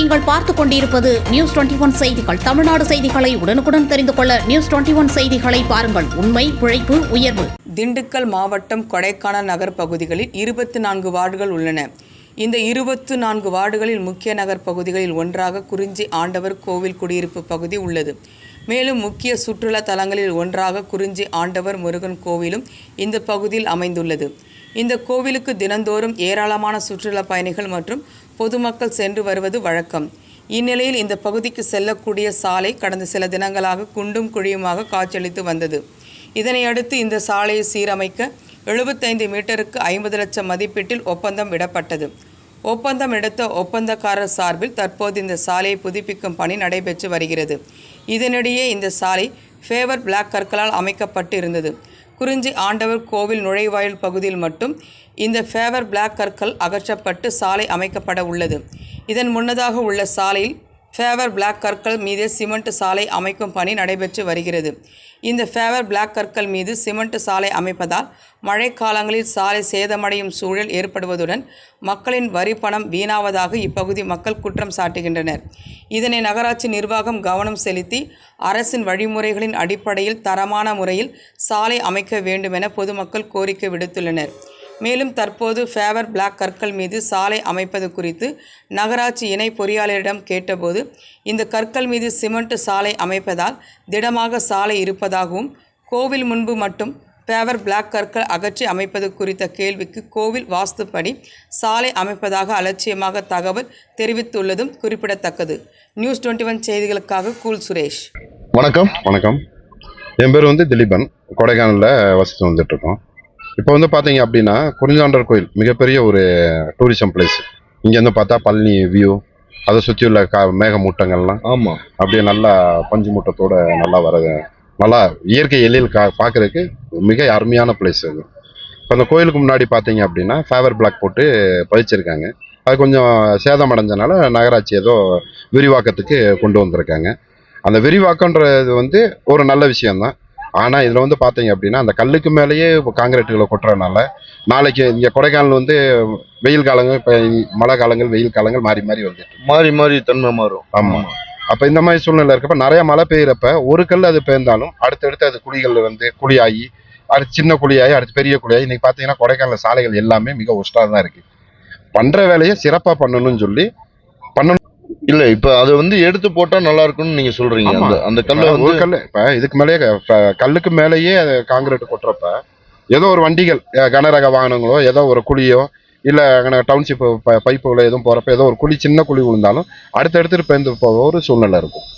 நீங்கள் பார்த்துக் கொண்டிருப்பது நியூஸ் 21 செய்திகள். தமிழ்நாடு செய்திகளை உடனுக்குடன் தெரிந்து கொள்ள நியூஸ் 21 செய்திகளை பாருங்கள். உண்மை, உழைப்பு, உயர்வு. திண்டுக்கல் மாவட்டம் கொடைக்கானல் நகர் பகுதிகளில் 24 வார்டுகள் உள்ளன. இந்த 24 வார்டுகளில் முக்கிய நகர் பகுதிகளில் ஒன்றாக குறிஞ்சி ஆண்டவர் கோவில் குடியிருப்பு பகுதி உள்ளது. மேலும் முக்கிய சுற்றுலா தலங்களில் ஒன்றாக குறிஞ்சி ஆண்டவர் முருகன் கோவிலும் இந்த பகுதியில் அமைந்துள்ளது. இந்த கோவிலுக்கு தினந்தோறும் ஏராளமான சுற்றுலா பயணிகள் மற்றும் பொதுமக்கள் சென்று வருவது வழக்கம். இந்நிலையில் இந்த பகுதிக்கு செல்லக்கூடிய சாலை கடந்த சில தினங்களாக குண்டும் குழியுமாக காட்சியளித்து வந்தது. இதனையடுத்து இந்த சாலையை சீரமைக்க 75 மீட்டருக்கு 50 லட்சம் மதிப்பீட்டில் ஒப்பந்தம் விடப்பட்டது. ஒப்பந்தம் எடுத்த ஒப்பந்தக்காரர் சார்பில் தற்போது இந்த சாலையை புதுப்பிக்கும் பணி நடைபெற்று வருகிறது. இதனிடையே இந்த சாலை ஃபேவர் பிளாக் கற்களால் அமைக்கப்பட்டு இருந்தது. குறிஞ்சி ஆண்டவர் கோவில் நுழைவாயில் பகுதியில் மட்டும் இந்த ஃபேவர் பிளாக் கற்கள் அகற்றப்பட்டு சாலை அமைக்கப்பட உள்ளது. இதன் முன்னதாக உள்ள சாலையில் ஃபேவர் பிளாக் கற்கள் மீது சிமெண்ட் சாலை அமைக்கும் பணி நடைபெற்று வருகிறது. இந்த ஃபேவர் பிளாக் கற்கள் மீது சிமெண்ட் சாலை அமைப்பதால் மழைக்காலங்களில் சாலை சேதமடையும் சூழல் ஏற்படுவதுடன் மக்களின் வரி பணம் வீணாவதாக இப்பகுதி மக்கள் குற்றம் சாட்டுகின்றனர். இதனை நகராட்சி நிர்வாகம் கவனம் செலுத்தி அரசின் வழிமுறைகளின் அடிப்படையில் தரமான முறையில் சாலை அமைக்க வேண்டுமென பொதுமக்கள் கோரிக்கை விடுத்துள்ளனர். மேலும் தற்போது ஃபேவர் பிளாக் கற்கள் மீது சாலை அமைப்பது குறித்து நகராட்சி இணை பொறியாளரிடம் கேட்டபோது இந்த கற்கள் மீது சிமெண்ட் சாலை அமைப்பதால் திடமாக சாலை இருப்பதாகவும் கோவில் முன்பு மட்டும் ஃபேவர் பிளாக் கற்கள் அகற்றி அமைப்பது குறித்த கேள்விக்கு கோவில் வாஸ்துப்படி சாலை அமைப்பதாக அலட்சியமாக தகவல் தெரிவித்துள்ளதும் குறிப்பிடத்தக்கது. நியூஸ் 21 செய்திகளுக்காக கூல் சுரேஷ். வணக்கம். என் பேர் திலீபன். கொடைக்கானலில் வசித்து வந்துட்டுருக்கோம். இப்போ பார்த்தீங்க அப்படின்னா குறிஞ்சாண்டவர் கோயில் மிகப்பெரிய ஒரு டூரிசம் பிளேஸ். இங்கேருந்து பார்த்தா பழனி வியூ, அதை சுற்றி உள்ள மேகமூட்டங்கள்லாம் அப்படியே நல்லா பஞ்சு மூட்டத்தோடு நல்லா இயற்கை எழில் பார்க்குறதுக்கு மிக அருமையான பிளேஸ் அது. இப்போ அந்த கோயிலுக்கு முன்னாடி பார்த்தீங்க அப்படின்னா ஃபேவர் பிளாக் போட்டு பதிச்சிருக்காங்க. அது கொஞ்சம் சேதமடைஞ்சனால நகராட்சி ஏதோ விரிவாக்கத்துக்கு கொண்டு வந்திருக்காங்க. அந்த விரிவாக்கன்றது ஒரு நல்ல விஷயம்தான். ஆனால் இதில் பார்த்தீங்க அப்படின்னா அந்த கல்லுக்கு மேலேயே இப்போ காங்கிரீட்டுகளை கொட்டுறதுனால நாளைக்கு இங்கே கொடைக்கானல் வெயில் காலங்கள், இப்போ மழை காலங்கள், வெயில் காலங்கள் மாறி தன்மை மாறும். ஆமாம். அப்போ இந்த மாதிரி சூழ்நிலை இருக்கப்ப நிறைய மழை பெய்யறப்ப ஒரு கல் அது பெய்ந்தாலும் அடுத்தடுத்து அது குழிகள் குழியாகி, அடுத்து சின்ன குழியாகி, அடுத்து பெரிய குழியாகி, இன்னைக்கு பார்த்தீங்கன்னா கொடைக்கானல் சாலைகள் எல்லாமே மிக ஒஸ்டாக தான் இருக்கு. பண்ற வேலையை சிறப்பாக பண்ணணும்னு சொல்லி இல்ல இப்ப அது எடுத்து போட்டா நல்லா இருக்கும்னு நீங்க சொல்றீங்க. அந்த கல்ல கல்லு இப்ப இதுக்கு மேலேயே கல்லுக்கு மேலேயே காங்கிரீட் கொட்டுறப்ப ஏதோ ஒரு வண்டிகள், கனரக வாகனங்களோ, ஏதோ ஒரு குழியோ, இல்ல டவுன்ஷிப் பைப்புகளோ எதுவும் போறப்ப ஏதோ ஒரு குழி, சின்ன குழி விழுந்தாலும் அடுத்தடுத்து பேர்ந்து போக ஒரு சூழ்நிலை இருக்கும்.